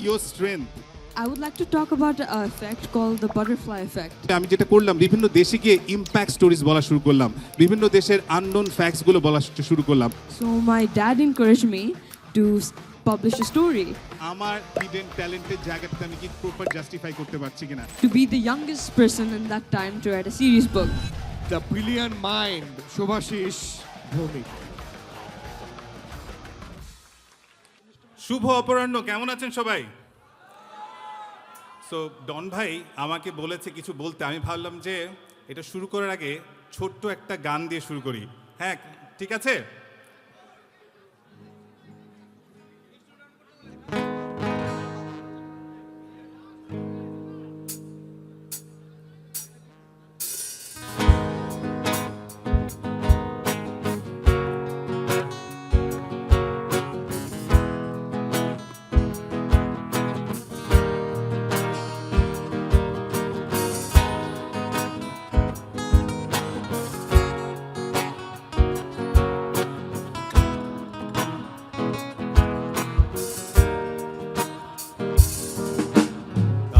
your strength? I would like to talk about an effect called the butterfly effect. আমি যেটা করলাম বিভিন্ন দেশে গিয়ে ইম্প্যাক্ট স্টোরিজ বলা শুরু করলাম, বিভিন্ন দেশের আননোন ফ্যাক্টস গুলো বলা শুরু করলাম। So my dad encouraged me to publish a story. আমার হিডেন ট্যালেন্টের জায়গাটা আমি কি প্রপার জাস্টিফাই করতে পারছি কিনা। To be the youngest person in that time to write a serious book. The brilliant mind, Shubhashish Bhomik. শুভ অপরাহ্ন, কেমন আছেন সবাই? সো ডন ভাই আমাকে বলেছে কিছু বলতে, আমি ভাবলাম যে এটা শুরু করার আগে ছোট্ট একটা গান দিয়ে শুরু করি। হ্যাঁ ঠিক আছে।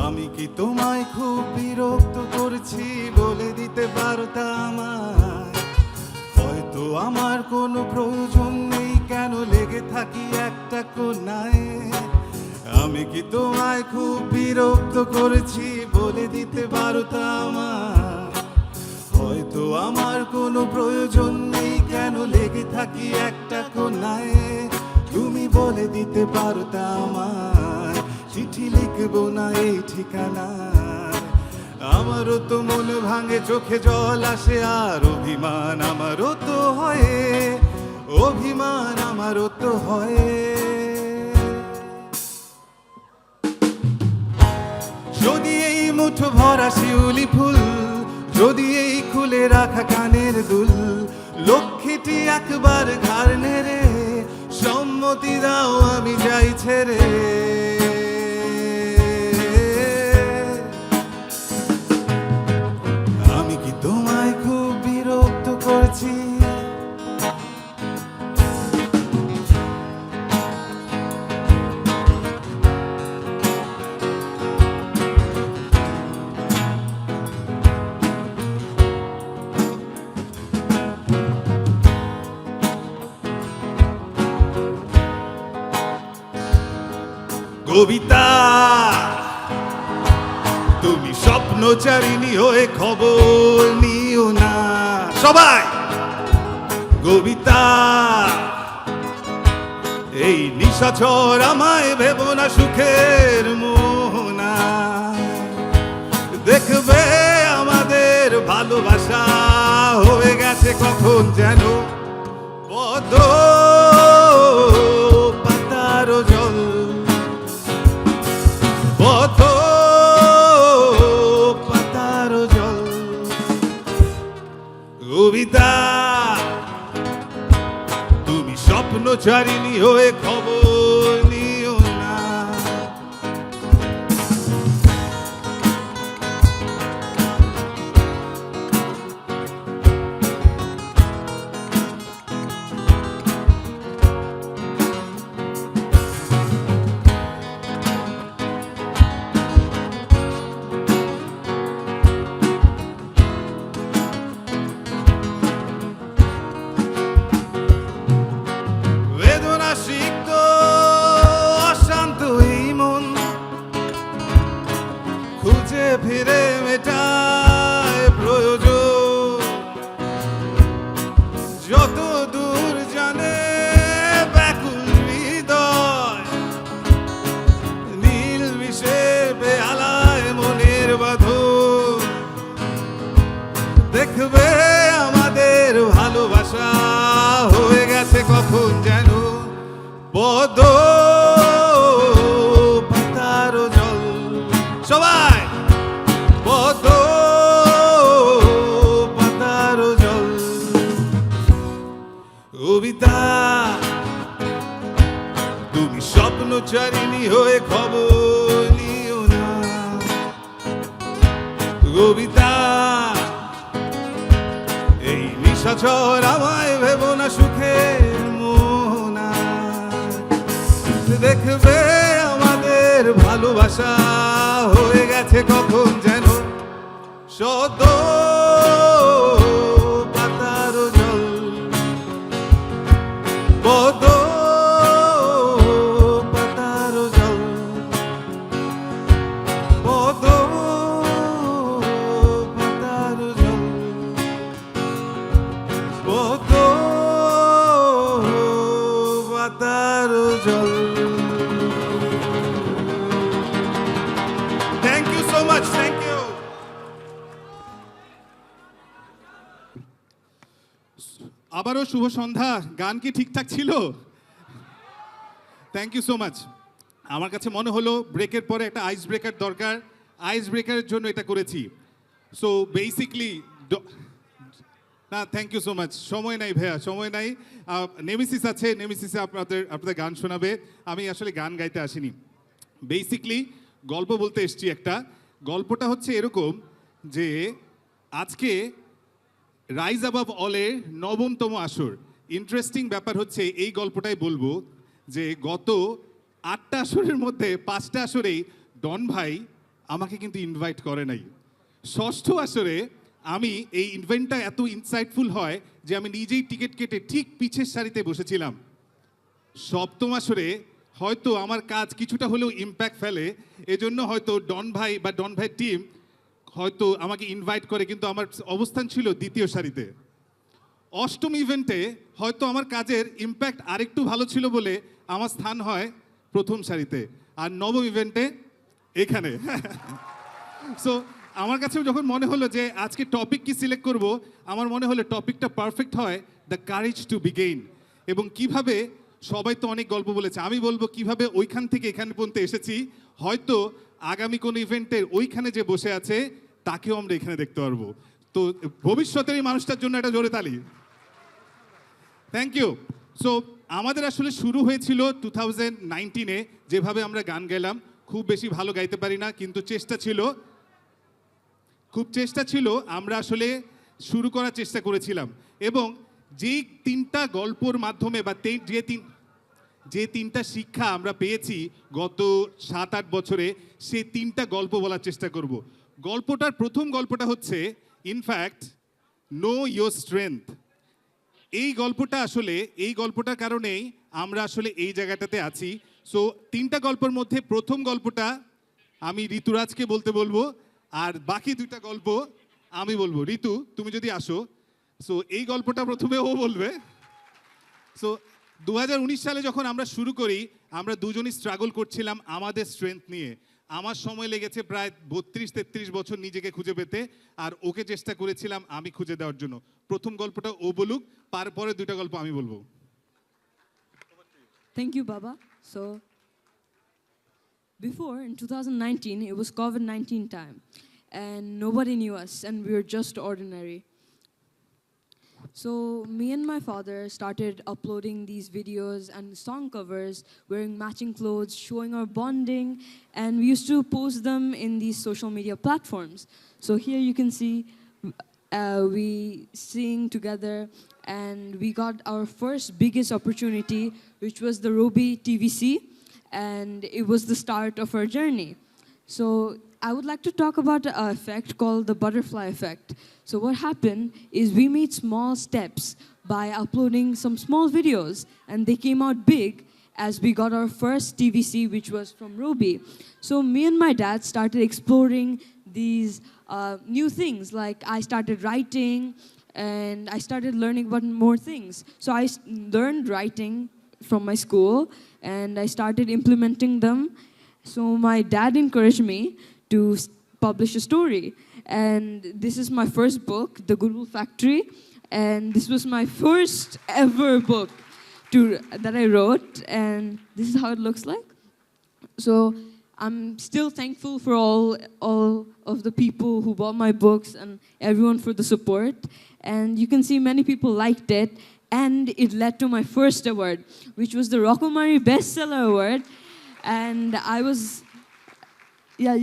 আমি কি তোমায় খুব বিরক্ত করছি বলে দিতে পারতাম, হয়তো আমার কোনো প্রয়োজন নেই, কেন লেগে থাকি একটা কোনায়। আমি কি তোমায় খুব বিরক্ত করেছি বলে দিতে পারতাম, হয়তো আমার কোনো প্রয়োজন নেই, কেন লেগে থাকি একটা কোনায়। তুমি বলে দিতে পারতাম চিঠি লিখবো না এই ঠিকানা। আমারও তো মন ভাঙে, চোখে জল আসে, আর অভিমান আমারও তো হয়, অভিমান আমারও তো হয়। যদি এই মুঠো ভরা শিউলি ফুল, যদি এই খুলে রাখা কানের দুল, লক্ষ্মীটি একবার ঘাড় নেড়ে সম্মতি দাও আমি যাই ছেড়ে। আমি কি তোমায় খুব বিরক্ত করছি? কবিতা, তুমি স্বপ্নচারিণী হয়ে খবর নিও না সবাই। কবিতা, এই নিশাচর আমায় ভেবো না সুখের মোহনা। দেখবে আমাদের ভালোবাসা হয়ে গেছে কখন যেন পদ্ম পাতার জল, পদ্ম পাতার জল। কবিতা, তুমি স্বপ্নচারিণী হয়ে খবর নিও না। সিক্ত অশান্ত এই মন খুঁজে ফিরে মেটায় প্রয়োজন, যত দূর জানে ব্যাকুল হৃদয়, নীল বিষের বেহালায় মনের বাঁধন। দেখবে আমাদের ভালোবাসা হয়ে গেছে কখন যেন পদ্ম পাতার জল। সবাই পদ্ম পাতার জল। কবিতা, তুমি স্বপ্নচারিণী হয়ে খবর নিও না। কবিতা, এই নিশাচর আমায় ভেবো না সুখের মোহনা। দেখবে আমাদের ভালোবাসা হয়ে গেছে কখন যেন সদ পাতার জল পদ পাতার জল পদ পাতার জল পদ পাতার জল Thank you so much. Thank you. আবারও শুভ সন্ধ্যা। গান কি ঠিকঠাক ছিল? Thank you so much. আমার কাছে মনে হলো ব্রেকের পরে একটা আইস ব্রেকার দরকার, আইস ব্রেকারের জন্য এটা করেছি। সো বেসিকলি না, থ্যাংক ইউ সো মাচ। সময় নাই ভাইয়া, সময় নাই। নেমিসিস আছে, নেমিসিসে আপনাদের গান শোনাবে। আমি আসলে গান গাইতে আসিনি, বেসিকলি গল্প বলতে এসছি একটা। গল্পটা হচ্ছে এরকম যে আজকে রাইজ অ্যাবাভ অলের 9তম আসর। ইন্টারেস্টিং ব্যাপার হচ্ছে এই গল্পটাই বলবো যে গত 8টা আসরের মধ্যে 5টা আসরেই ডন ভাই আমাকে কিন্তু ইনভাইট করে নাই। 6ষ্ঠ আসরে আমি এই ইভেন্টটা এত ইনসাইটফুল হয় যে আমি নিজেই টিকিট কেটে ঠিক পিছের সারিতে বসেছিলাম। 7ম আসরে হয়তো আমার কাজ কিছুটা হলেও ইম্প্যাক্ট ফেলে, এজন্য হয়তো ডন ভাই বা ডন ভাই টিম হয়তো আমাকে ইনভাইট করে, কিন্তু আমার অবস্থান ছিল 2য় সারিতে। 8ম ইভেন্টে হয়তো আমার কাজের ইম্প্যাক্ট আরেকটু ভালো ছিল বলে আমার স্থান হয় 1ম সারিতে, আর 9ম ইভেন্টে এখানে। সো আমার কাছেও যখন মনে হলো যে আজকে টপিক কি সিলেক্ট করব, আমার মনে হলো টপিকটা পারফেক্ট হয় দ্য কারেজ টু বিগেইন। এবং কিভাবে সবাই তো অনেক গল্প বলেছে, আমি বলবো কিভাবে ওইখান থেকে এখানে পর্যন্ত এসেছি। হয়তো আগামী কোন ইভেন্টের ওইখানে যে বসে আছে তাকেও আমরা এখানে দেখতে পারবো। তো ভবিষ্যতের এই মানুষটার জন্য একটা জোরে তালি। Thank you. সো আমাদের আসলে শুরু হয়েছিল 2019-এ, যেভাবে আমরা গান গাইলাম। খুব বেশি ভালো গাইতে পারি না, কিন্তু চেষ্টা ছিল। আমরা আসলে শুরু করার চেষ্টা করেছিলাম, এবং যেই 3টা গল্পর মাধ্যমে বা যে 3টা শিক্ষা আমরা পেয়েছি গত 7-8 বছরে, সেই 3টা গল্প বলার চেষ্টা করব। প্রথম গল্পটা হচ্ছে ইনফ্যাক্ট নো ইয়োর স্ট্রেংথ। এই গল্পটার কারণেই আমরা আসলে এই জায়গাটাতে আছি। সো 3টা গল্পের মধ্যে প্রথম গল্পটা আমি ঋতুরাজকে বলবো, আর বাকি 2টা গল্প আমি বলবো। ঋতু, তুমি যদি আসো। সো এই গল্পটা প্রথমে ও বলবে। সো 2019 সালে যখন আমরা শুরু করি, আমরা দুজনই স্ট্রাগল করছিলাম আমাদের স্ট্রেংথ নিয়ে। আমার সময় লেগেছে প্রায় 32-33 বছর নিজেকে খুঁজে পেতে, আর ওকে চেষ্টা করেছিলাম আমি খুঁজে দেওয়ার জন্য। প্রথম গল্পটা ও বলুক, তারপরে 2টা গল্প আমি বলবো। Thank you, Baba. So, before in 2019, it was COVID-19 time, and nobody knew us, and we were just ordinary. So me and my father started uploading these videos and song covers, wearing matching clothes, showing our bonding, and we used to post them in these social media platforms. So here you can see we sing together, and we got our first biggest opportunity, which was the Robi TVC, and it was the start of our journey. So I would like to talk about an effect called the butterfly effect. So what happened is we made small steps by uploading some small videos, and they came out big as we got our first TVC, which was from Robi. So me and my dad started exploring these new things. Like I started writing, and I started learning about more things. So I learned writing from my school, and I started implementing them. So my dad encouraged me to publish a story. And this is my first book, The Goodwill Factory. And this was my first ever book that I wrote. And this is how it looks like. So I'm still thankful for all of the people who bought my books and everyone for the support. And you can see many people liked it. And it led to my first award, which was the Rokumari Bestseller Award. And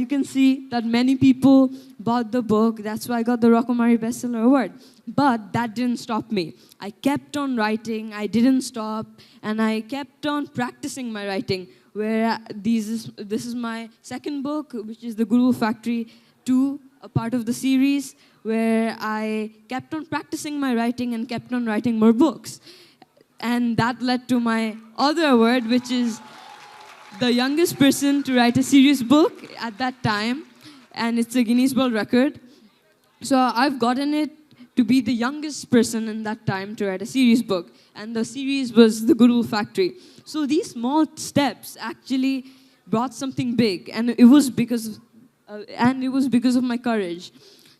you can see that many people bought the book. That's why I got the Rokumari Bestseller Award. But that didn't stop me. I kept on writing. I didn't stop. And I kept on practicing my writing. where this is my second book, which is The Guru Factory 2, a part of the series, where I kept on practicing my writing and kept on writing more books. And that led to my other award, which is the youngest person to write a serious book at that time. And it's a Guinness World Record. So I've gotten it to be the youngest person in that time to write a serious book. And the series was The Guru Factory. So these small steps actually brought something big. And it was because of my courage.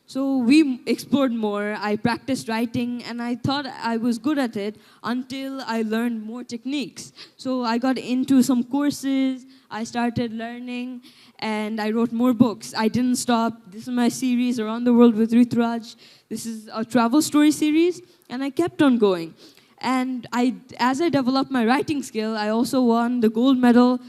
So we explored more. I practiced writing, and I thought I was good at it until I learned more techniques. So I got into some courses, I started learning, and I wrote more books. I didn't stop. This is my series, Around the World with Rituraj. This is a travel story series, and I kept on going. And as I developed my writing skill, I also won the gold medal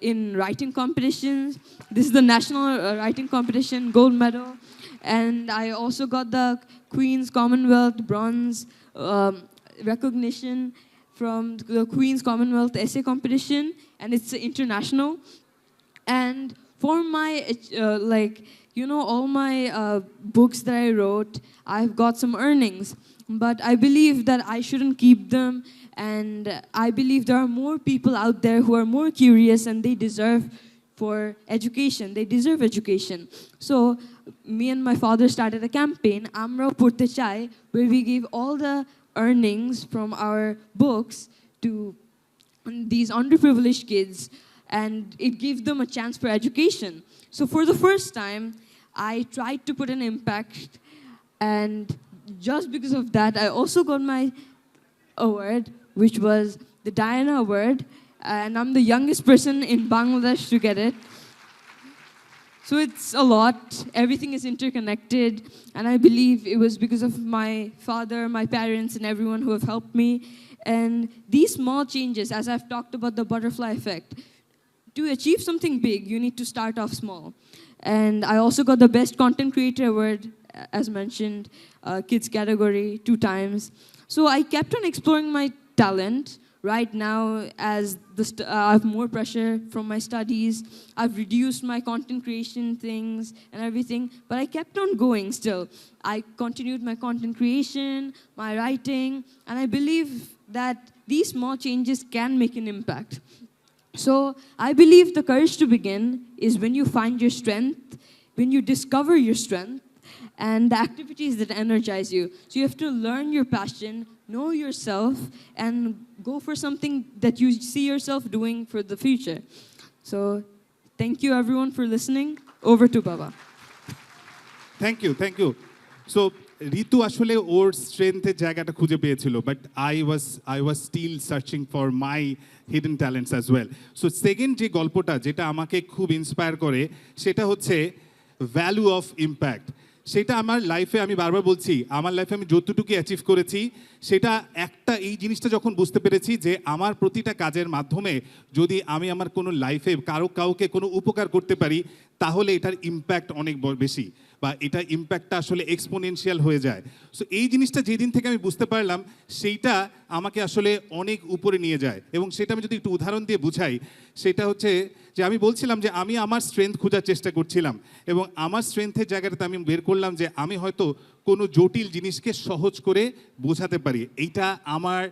in writing competitions. This is the national writing competition, gold medal. And I also got the Queen's Commonwealth bronze recognition from the Queen's Commonwealth essay competition, and it's international. And for my, all my books that I wrote, I've got some earnings. But I believe that I shouldn't keep them, and I believe there are more people out there who are more curious, and they deserve for education. They deserve education. So me and my father started a campaign, Amrao Porte Chai, where we gave all the earnings from our books to these underprivileged kids, and it gave them a chance for education. So for the first time, I tried to put an impact, and just because of that, I also got my award, which was the Diana Award, and I'm the youngest person in Bangladesh to get it. So it's a lot. Everything is interconnected, and I believe it was because of my father, my parents, and everyone who have helped me. And these small changes, as I've talked about the butterfly effect, to achieve something big, you need to start off small. And I also got the Best Content Creator Award, as mentioned, kids category 2 times. So I kept on exploring my talent. Right now, as I have more pressure from my studies, I've reduced my content creation things and everything, but I kept on going still. I continued my content creation, my writing, and I believe that these small changes can make an impact. So I believe the courage to begin is when you find your strength, when you discover your strength, and the activities that energize you. So you have to learn your passion, know yourself, and go for something that you see yourself doing for the future. So thank you everyone for listening. Over to Baba. Thank you so Ritu আসলে ওর স্ট্রেংথের জায়গাটা খুঁজে পেয়েছিল, but I was still searching for my hidden talents as well. So second যে গল্পটা যেটা আমাকে খুব ইন্সপায়ার করে, সেটা হচ্ছে ভ্যালু অফ ইম্প্যাক্ট। সেটা আমার লাইফে, আমি বারবার বলছি, আমার লাইফে আমি যতটুকু অ্যাচিভ করেছি, সেটা এই জিনিসটা যখন বুঝতে পেরেছি যে আমার প্রতিটা কাজের মাধ্যমে যদি আমি আমার কোনো লাইফে কাউকে কোনো উপকার করতে পারি, তাহলে এটার ইম্প্যাক্ট অনেক বেশি, বা এটা ইম্প্যাক্টটা আসলে এক্সপোনেনশিয়াল হয়ে যায়। সো এই জিনিসটা যেদিন থেকে আমি বুঝতে পারলাম, সেইটা আমাকে আসলে অনেক উপরে নিয়ে যায়। এবং সেটা আমি যদি একটু উদাহরণ দিয়ে বুঝাই, সেটা হচ্ছে যে আমি বলছিলাম যে আমি আমার স্ট্রেংথ খোঁজার চেষ্টা করছিলাম, এবং আমার স্ট্রেংথের জায়গাটাতে আমি বের করলাম যে আমি হয়তো কোনো জটিল জিনিসকে সহজ করে বোঝাতে পারি। এইটা আমার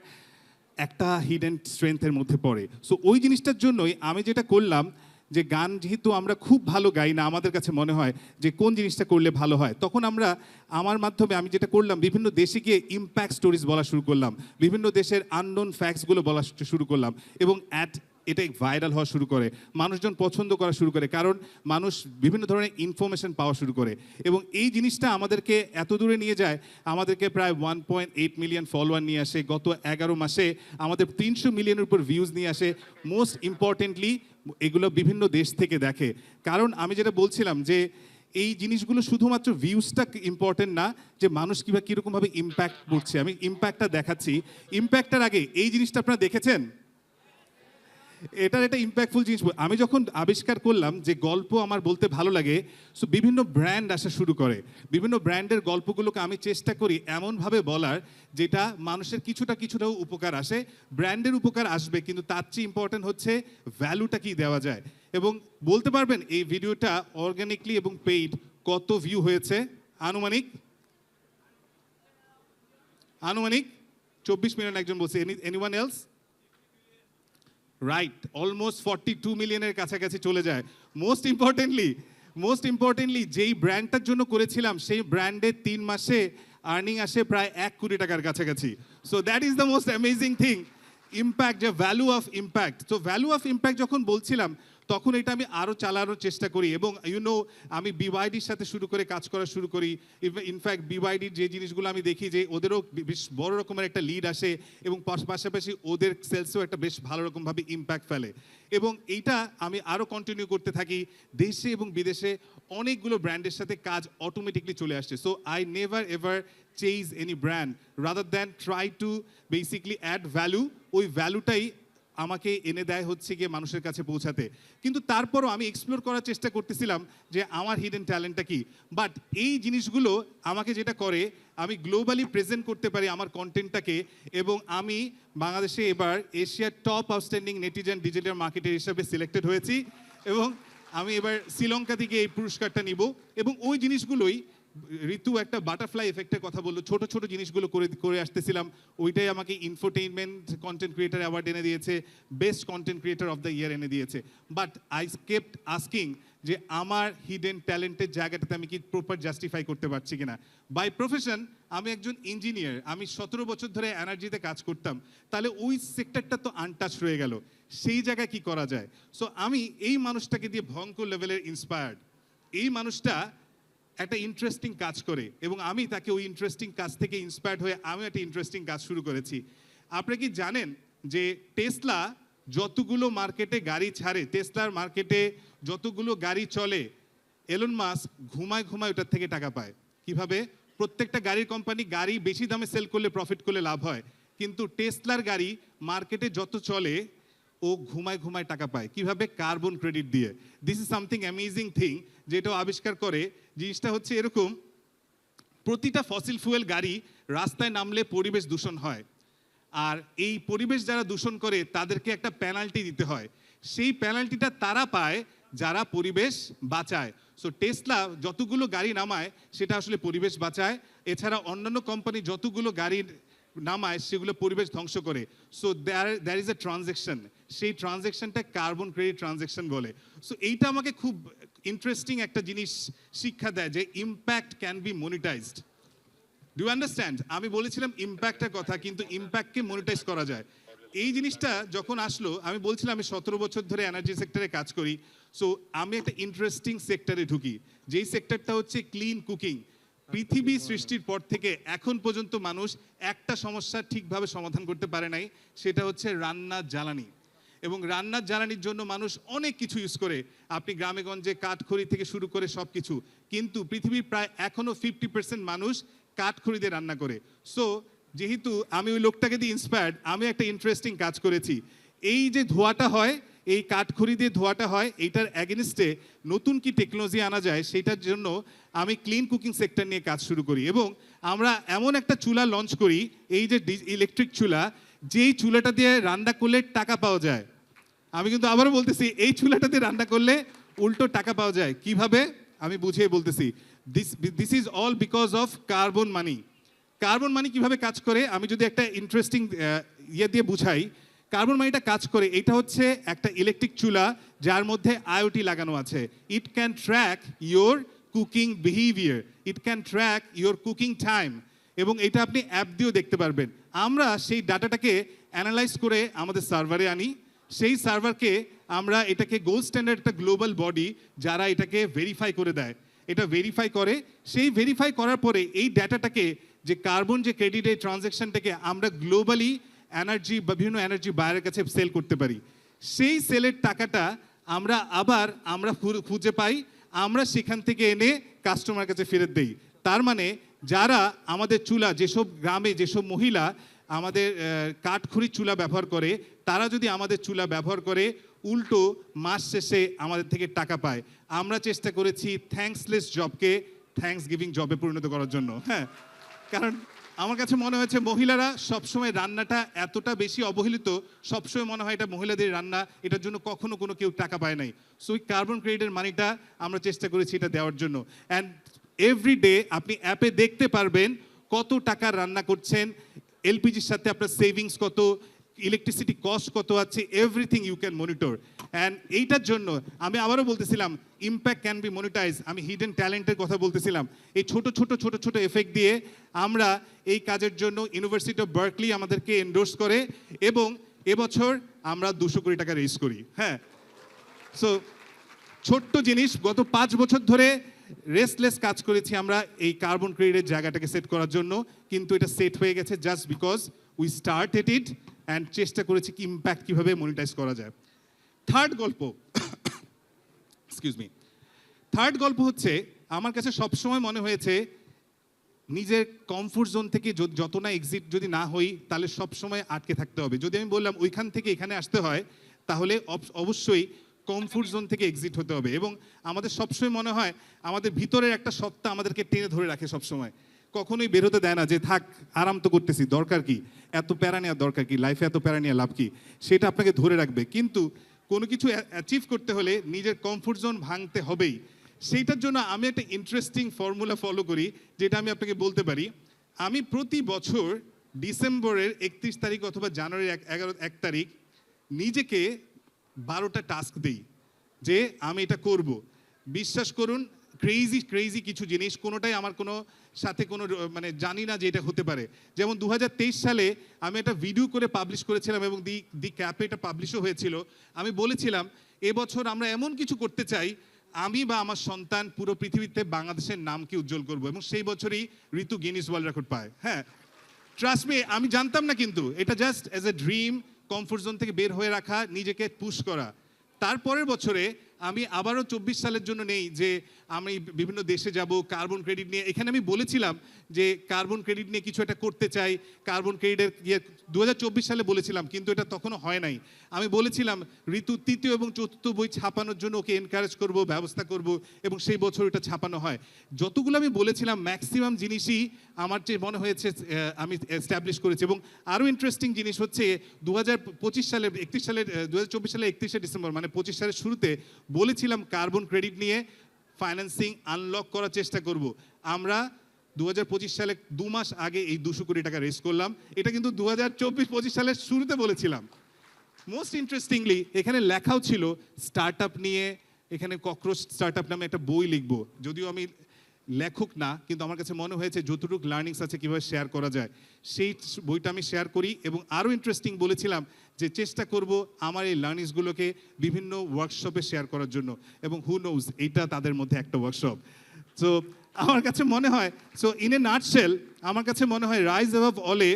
একটা হিডেন স্ট্রেংথের মধ্যে পড়ে। সো ওই জিনিসটার জন্যই আমি যেটা করলাম, যে গান যেহেতু আমরা খুব ভালো গাই না, আমাদের কাছে মনে হয় যে কোন জিনিসটা করলে ভালো হয়, তখন আমার মাধ্যমে আমি যেটা করলাম, বিভিন্ন দেশে গিয়ে ইম্প্যাক্ট স্টোরিজ বলা শুরু করলাম, বিভিন্ন দেশের আননোন ফ্যাক্টসগুলো বলা শুরু করলাম, এবং এটা ভাইরাল হওয়া শুরু করে, মানুষজন পছন্দ করা শুরু করে, কারণ মানুষ বিভিন্ন ধরনের ইনফরমেশন পাওয়া শুরু করে। এবং এই জিনিসটা আমাদেরকে এত দূরে নিয়ে যায়, আমাদেরকে প্রায় 1.8 মিলিয়ন ফলোয়ার নিয়ে আসে, গত 11 মাসে আমাদের 300 মিলিয়নের উপর ভিউজ নিয়ে আসে। মোস্ট ইম্পর্টেন্টলি এগুলো বিভিন্ন দেশ থেকে দেখে। কারণ আমি যেটা বলছিলাম যে এই জিনিসগুলো শুধুমাত্র ভিউজটা ইম্পর্টেন্ট না, যে মানুষ কীরকমভাবে ইম্প্যাক্ট করছে। আমি ইম্প্যাক্টটা দেখাচ্ছি। ইম্প্যাক্টটার আগে এই জিনিসটা আপনারা দেখেছেন? এটার একটা ইম্প্যাক্টফুল জিনিস আমি যখন আবিষ্কার করলাম যে গল্প আমার বলতে ভালো লাগে, সো বিভিন্ন ব্র্যান্ড আসা শুরু করে। বিভিন্ন ব্র্যান্ডের গল্পগুলোকে আমি চেষ্টা করি এমনভাবে বলার যেটা মানুষের কিছুটাও উপকার আসে। ব্র্যান্ডের উপকার আসবে, কিন্তু তার চেয়ে ইম্পর্টেন্ট হচ্ছে ভ্যালুটা কি দেওয়া যায়। এবং বলতে পারবেন এই ভিডিওটা অর্গানিকলি এবং পেইড কত ভিউ হয়েছে? আনুমানিক 24 মিলিয়ন একজন বলছে। Anyone else? রাইট, অলমোস্ট 42 মিলিয়নের কাছাকাছি চলে যায়। মোস্ট ইম্পর্টেন্টলি যেই ব্র্যান্ডটার জন্য করেছিলাম সেই ব্র্যান্ডের 3 মাসে আর্নিং আসে প্রায় 1 কোটি টাকার কাছাকাছি। So that is the most amazing thing, impact, যে ভ্যালু অফ ইম্প্যাক্ট। তো ভ্যালু অফ ইম্প্যাক্ট যখন বলছিলাম তখন এটা আমি আরও চালানোর চেষ্টা করি। এবং আমি বিওয়াইডির সাথে শুরু করে কাজ করা শুরু করি। ইনফ্যাক্ট বিওয়াইডির যে জিনিসগুলো আমি দেখি যে ওদেরও বেশ বড় রকমের একটা লিড আসে এবং পাশাপাশি ওদের সেলসেও একটা বেশ ভালো রকমভাবে ইম্প্যাক্ট ফেলে। এবং এইটা আমি আরও কন্টিনিউ করতে থাকি। দেশে এবং বিদেশে অনেকগুলো ব্র্যান্ডের সাথে কাজ অটোমেটিকলি চলে আসছে। So I never ever chase any brand rather than try to basically add value. ওই ভ্যালুটাই আমাকে এনে দেয় হচ্ছে গিয়ে মানুষের কাছে পৌঁছাতে। কিন্তু তারপরও আমি এক্সপ্লোর করার চেষ্টা করতেছিলাম যে আমার হিডেন ট্যালেন্টটা কি। বাট এই জিনিসগুলো আমাকে যেটা করে, আমি গ্লোবালি প্রেজেন্ট করতে পারি আমার কন্টেন্টটাকে। এবং আমি বাংলাদেশে এবার এশিয়ার top outstanding netizen digital marketer হিসেবে সিলেক্টেড হয়েছি। এবং আমি এবার শ্রীলঙ্কা থেকে এই পুরস্কারটা নিব। এবং ওই জিনিসগুলোই ঋতু একটা বাটারফ্লাই এফেক্টের কথা বললো, ছোট ছোট জিনিসগুলো করে আসতেছিলাম। ওইটাই আমাকে ইনফোটেইনমেন্ট কন্টেন্ট ক্রিয়েটার অ্যাওয়ার্ড এনে দিয়েছে, best content creator of the year এনে দিয়েছে। বাট আই কেপ্ট আস্কিং যে আমার হিডেন ট্যালেন্টের জায়গাটাতে আমি কি প্রপার জাস্টিফাই করতে পারছি কিনা। বাই প্রফেশন আমি একজন ইঞ্জিনিয়ার, আমি 17 বছর ধরে এনার্জিতে কাজ করতাম। তাহলে ওই সেক্টরটা তো আনটাচ রয়ে গেল, সেই জায়গায় কি করা যায়। সো আমি এই মানুষটাকে দিয়ে ভয়ঙ্কর লেভেলের ইন্সপায়ার্ড। এই মানুষটা একটা ইন্টারেস্টিং কাজ করে এবং আমি তাকে ওই ইন্টারেস্টিং কাজ থেকে ইন্সপায়ার্ড হয়ে আমি একটা ইন্টারেস্টিং কাজ শুরু করেছি। আপনারা কি জানেন যে টেসলা যতগুলো মার্কেটে গাড়ি ছাড়ে, টেসলার মার্কেটে যতগুলো গাড়ি চলে, এলন মাস্ক ঘুমায় ওটার থেকে টাকা পায়। কিভাবে? প্রত্যেকটা গাড়ির কোম্পানি গাড়ি বেশি দামে সেল করলে প্রফিট করলে লাভ হয়, কিন্তু টেসলার গাড়ি মার্কেটে যত চলে ও ঘুমায় টাকা পায়। কিভাবে? কার্বন ক্রেডিট দিয়ে। This is something amazing thing যেটা আবিষ্কার করে। জিনিসটা হচ্ছে এরকম, প্রতিটা ফসিল ফুয়েল গাড়ি রাস্তায় নামলে পরিবেশ দূষণ হয়, আর এই পরিবেশ যারা দূষণ করে তাদেরকে একটা পেনাল্টি দিতে হয়। সেই পেনাল্টিটা তারা পায় যারা পরিবেশ বাঁচায়। সো টেসলা যতগুলো গাড়ি নামায় সেটা আসলে পরিবেশ বাঁচায়। এছাড়া অন্যান্য কোম্পানি যতগুলো গাড়ি নামায় সেগুলো পরিবেশ ধ্বংস করে। So there is a transaction, সেই ট্রানজ্যাকশনটা কার্বন ক্রেডিট ট্রানজ্যাকশন বলে। সো এইটা আমাকে খুব ইন্টারেস্টিং একটা জিনিস শিক্ষা দেয় যে impact can be monetized. Do you understand? আমি বলেছিলাম ইম্প্যাক্টের কথা, কিন্তু ইম্প্যাক্টকে মনিটাইজ করা যায়। এই জিনিসটা যখন আসলো, আমি বলছিলাম আমি 17 বছর ধরে এনার্জি সেক্টরে কাজ করি। সো আমি একটা ইন্টারেস্টিং সেক্টরে ঢুকি, যেই সেক্টরটা হচ্ছে ক্লিন কুকিং। পৃথিবী সৃষ্টির পর থেকে এখন পর্যন্ত মানুষ একটা সমস্যা ঠিকভাবে সমাধান করতে পারে নাই, সেটা হচ্ছে রান্নার জ্বালানি। এবং রান্নার জ্বালানির জন্য মানুষ অনেক কিছু ইউজ করে, আপনি গ্রামেগঞ্জে কাঠখড়ি থেকে শুরু করে সব কিছু। কিন্তু পৃথিবীর প্রায় এখনও 50% মানুষ কাঠখড়ি দিয়ে রান্না করে। সো যেহেতু আমি ওই লোকটাকে দিয়ে ইন্সপায়ার্ড, আমি একটা ইন্টারেস্টিং কাজ করেছি। এই যে ধোঁয়াটা হয়, এই কাঠখড়ি দিয়ে ধোঁয়াটা হয়, এইটার অ্যাগেনিস্টে নতুন কি টেকনোলজি আনা যায় সেটার জন্য আমি ক্লিন কুকিং সেক্টর নিয়ে কাজ শুরু করি। এবং আমরা এমন একটা চুলা লঞ্চ করি, এই যে ইলেকট্রিক চুলা, যেই চুলাটা দিয়ে রান্না করলে টাকা পাওয়া যায়। আমি কিন্তু আবারও বলতেছি, এই চুলাটা দিয়ে রান্না করলে উল্টো টাকা পাওয়া যায়। কিভাবে? আমি বুঝিয়ে বলতেছি। This is all because of carbon money. Carbon money কিভাবে কাজ করে আমি যদি একটা ইন্টারেস্টিং ইয়ে দিয়ে বুঝাই। কার্বন মানিটা কাজ করে, এটা হচ্ছে একটা ইলেকট্রিক চুলা যার মধ্যে আইওটি লাগানো আছে। It can track your cooking behaviour, it can track your cooking time, এবং এটা আপনি অ্যাপ দিয়েও দেখতে পারবেন। আমরা সেই ডাটাটাকে অ্যানালাইজ করে আমাদের সার্ভারে আনি। সেই সার্ভারকে আমরা এটাকে গোল্ড স্ট্যান্ডার্ড একটা গ্লোবাল বডি যারা এটাকে ভেরিফাই করে দেয়, এটা ভেরিফাই করে। সেই ভেরিফাই করার পরে এই ডাটাটাকে, যে কার্বন যে ক্রেডিট, এই ট্রানজ্যাকশনটাকে আমরা গ্লোবালি এনার্জি বা বিভিন্ন এনার্জি বায়ারের কাছে সেল করতে পারি। সেই সেলের টাকাটা আমরা খুঁজে পাই, আমরা সেখান থেকে এনে কাস্টমার কাছে ফেরত দেই। তার মানে যারা আমাদের চুলা, যেসব গ্রামে যেসব মহিলা আমাদের কাঠখড়ি চুলা ব্যবহার করে, তারা যদি আমাদের চুলা ব্যবহার করে উল্টো মাস শেষে আমাদের থেকে টাকা পায়। আমরা চেষ্টা করেছি থ্যাঙ্কসলেস জবকে থ্যাঙ্কস গিভিং জবে পরিণত করার জন্য। হ্যাঁ, কারণ আমার কাছে মনে হয়েছে মহিলারা সবসময় রান্নাটা এতটা বেশি অবহেলিত, সবসময় মনে হয় এটা মহিলাদের রান্না, এটার জন্য কখনো কোনো কেউ টাকা পায় নাই। সো ওই কার্বন ক্রেডিটের মানিটা আমরা চেষ্টা করেছি এটা দেওয়ার জন্য। অ্যান্ড এভরিডে আপনি অ্যাপে দেখতে পারবেন কত টাকা রান্না করছেন, এলপিজির সাথে আপনার সেভিংস কত, ইলেকট্রিসিটি কস্ট কত আছে, everything you can monitor. And এইটার জন্য আমি আবারও বলতেছিলাম ইম্প্যাক্ট ক্যান বি মনিটাইজ। আমি হিডেন ট্যালেন্টের কথা বলতেছিলাম। এই ছোট ছোট ছোট ছোট এফেক্ট দিয়ে আমরা এই কাজের জন্য ইউনিভার্সিটি অফ বার্কলি আমাদেরকে এন্ডোর্স করে এবং এবছর আমরা 200 কোটি টাকা রেজ করি। হ্যাঁ, সো ছোট্ট জিনিস, গত 5 বছর ধরে রেস্টলেস কাজ করেছি আমরা এই কার্বন ক্রেডিটের জায়গাটাকে সেট করার জন্য, কিন্তু এটা সেট হয়ে গেছে just because we started it and চেষ্টা করেছি কি ইম্প্যাক্ট কীভাবে মনিটাইজ করা যায়। থার্ড গল্প, এক্সকিউজ মি, থার্ড গল্প হচ্ছে আমার কাছে সবসময় মনে হয়েছে নিজের কমফোর্ট জোন থেকে যত না এক্সিট যদি না হই তাহলে সবসময় আটকে থাকতে হবে। যদি আমি বললাম ওইখান থেকে এখানে আসতে হয় তাহলে অবশ্যই কমফোর্ট জোন থেকে এক্সিট হতে হবে। এবং আমাদের সবসময় মনে হয় আমাদের ভিতরের একটা সত্তা আমাদেরকে টেনে ধরে রাখে সবসময়, কখনোই বেরোতে দেয় না যে থাক আরাম তো করতেছি, দরকার কি এত প্যারা নেওয়ার, দরকার কি লাইফে এত প্যারা নেওয়া লাভ কি, সেটা আপনাকে ধরে রাখবে। কিন্তু কোনো কিছু অ্যাচিভ করতে হলে নিজের কমফোর্ট জোন ভাঙতে হবেই। সেইটার জন্য আমি একটা ইন্টারেস্টিং ফর্মুলা ফলো করি, যেটা আমি আপনাকে বলতে পারি। আমি প্রতি বছর ডিসেম্বরের 31 তারিখ অথবা জানুয়ারির 1 তারিখ নিজেকে 12টা টাস্ক দিই যে আমি এটা করব। বিশ্বাস করুন ক্রেজি কিছু জিনিস, কোনোটাই আমার কোনো সাথে কোনো মানে জানি না যে এটা হতে পারে। যেমন 2023 সালে আমি একটা ভিডিও করে পাবলিশ করেছিলাম এবং দি ক্যাপে এটা পাবলিশও হয়েছিল। আমি বলেছিলাম এবছর আমরা এমন কিছু করতে চাই আমি বা আমার সন্তান পুরো পৃথিবীতে বাংলাদেশের নামকে উজ্জ্বল করব, এবং সেই বছরই ঋতু গিনিস ওয়ার্ল্ড রেকর্ড পায়। হ্যাঁ, ট্রাস্ট মি, আমি জানতাম না, কিন্তু এটা just as a dream, comfort zone থেকে বের হয়ে রাখা, নিজেকে পুশ করা। তারপরের বছরে আমি আবারও 24 সালের জন্য নেই যে আমি বিভিন্ন দেশে যাব কার্বন ক্রেডিট নিয়ে। এখানে আমি বলেছিলাম যে কার্বন ক্রেডিট নিয়ে কিছু একটা করতে চাই, কার্বন ক্রেডিটের 2024 সালে বলেছিলাম, কিন্তু এটা তখনও হয় নাই। আমি বলেছিলাম ঋতু 3য় এবং 4র্থ বই ছাপানোর জন্য ওকে এনকারেজ করব, ব্যবস্থা করব, এবং সেই বছর এটা ছাপানো হয়। যতগুলো আমি বলেছিলাম ম্যাক্সিমাম জিনিসই আমার যে মনে হয়েছে আমি এস্টাবলিশ করেছি। এবং আরও ইন্টারেস্টিং জিনিস হচ্ছে 2024 সালের 31শে ডিসেম্বর মানে 25 সালের শুরুতে বলেছিলাম কার্বন ক্রেডিট নিয়ে ফাইন্যান্সিং আনলক করার চেষ্টা করব। আমরা 2025 সালে 2 মাস আগে এই 200 কোটি টাকা রেজ করলাম। এটা কিন্তু 2024-25 সালের শুরুতে বলেছিলাম। মোস্ট ইন্টারেস্টিংলি এখানে লেখাও ছিল স্টার্ট আপ নিয়ে, এখানে ককরোচ স্টার্ট আপ নামে একটা বই লিখবো। যদিও আমি লেখক না, কিন্তু আমার কাছে মনে হয়েছে যতটুকু লার্নিংস আছে কীভাবে শেয়ার করা যায় সেই বইটা আমি শেয়ার করি। এবং আরও ইন্টারেস্টিং বলেছিলাম যে চেষ্টা করব আমার এই লার্নিংসগুলোকে বিভিন্ন ওয়ার্কশপে শেয়ার করার জন্য, এবং হু নোজ এইটা তাদের মধ্যে একটা ওয়ার্কশপ। সো আমার কাছে মনে হয়, সো ইন এ নাটশেল আমার কাছে মনে হয় রাইজ অ্যাবভ অলে,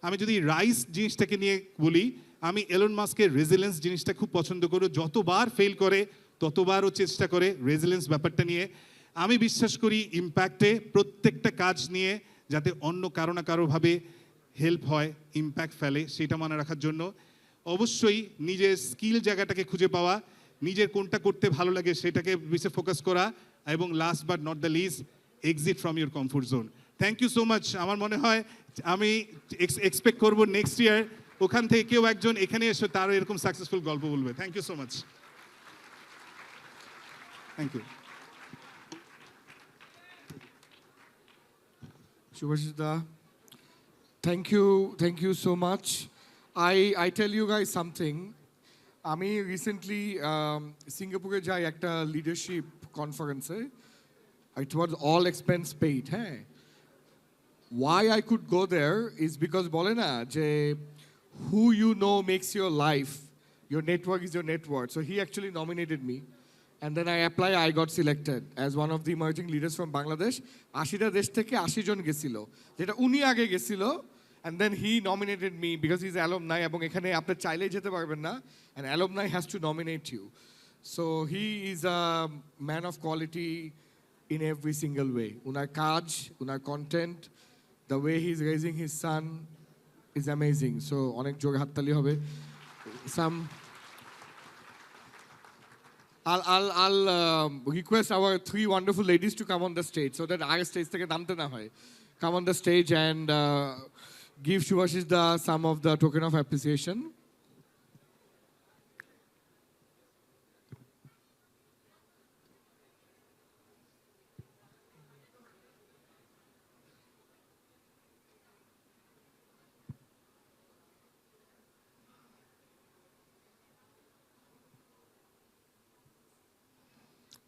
আমি যদি রাইস জিনিসটাকে নিয়ে বলি, আমি এলন মাস্কের রেজিলেন্স জিনিসটা খুব পছন্দ করি। যতবার ফেল করে ততবারও চেষ্টা করে রেজিলেন্স ব্যাপারটা নিয়ে। আমি বিশ্বাস করি ইম্প্যাক্টে প্রত্যেকটা কাজ নিয়ে যাতে অন্য কারো না কারোভাবে হেল্প হয়, ইম্প্যাক্ট ফেলে, সেটা মনে রাখার জন্য অবশ্যই নিজের স্কিল জায়গাটাকে খুঁজে পাওয়া, নিজের কোনটা করতে ভালো লাগে সেটাকে বেশি ফোকাস করা, এবং last but not the least exit from your comfort zone. Thank you so much. আমার মনে হয় আমি এক্সপেক্ট করবো নেক্সট ইয়ার ওখান থেকে কেউ একজন এখানে এসে তারও এরকম সাকসেসফুল গল্প বলবে। Thank you so much. Thank you. Shubhashita, thank you so much. I tell you guys something. আমি রিসেন্টলি সিঙ্গাপুরে যাই একটা লিডারশিপ কনফারেন্সে। It was all expense paid. হ্যাঁ, why I could go there is because বলে না যে who you know makes your life, your network is your net worth. So he actually nominated me. And then I apply, I got selected as one of the emerging leaders from Bangladesh. 80টা দেশ থেকে 80 জন গেছিল, যেটা উনি আগে গেছিল, and then he nominated me because he's alumni, এবং এখানে আপনি চাইলে যেতে পারবেন না, and alumni has to nominate you. So he is a man of quality in every single way. উনার কাজ, উনার content, the way he's raising his son is amazing. So অনেক জোরে হাততালি হবে. Some I'll request our three wonderful ladies to come on the stage so that our stage থেকে নামতে না হয়. Come on the stage and give Shubhashish some of the token of appreciation.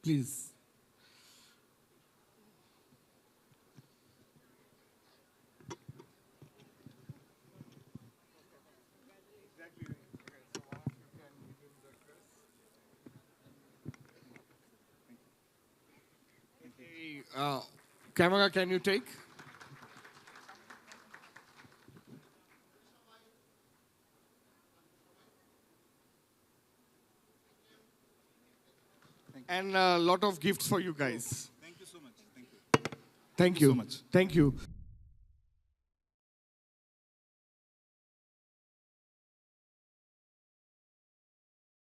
Please. Okay, camera, can you take? And a lot of gifts for you guys. Thank you so much. Thank you. Thank you. so much. Thank you.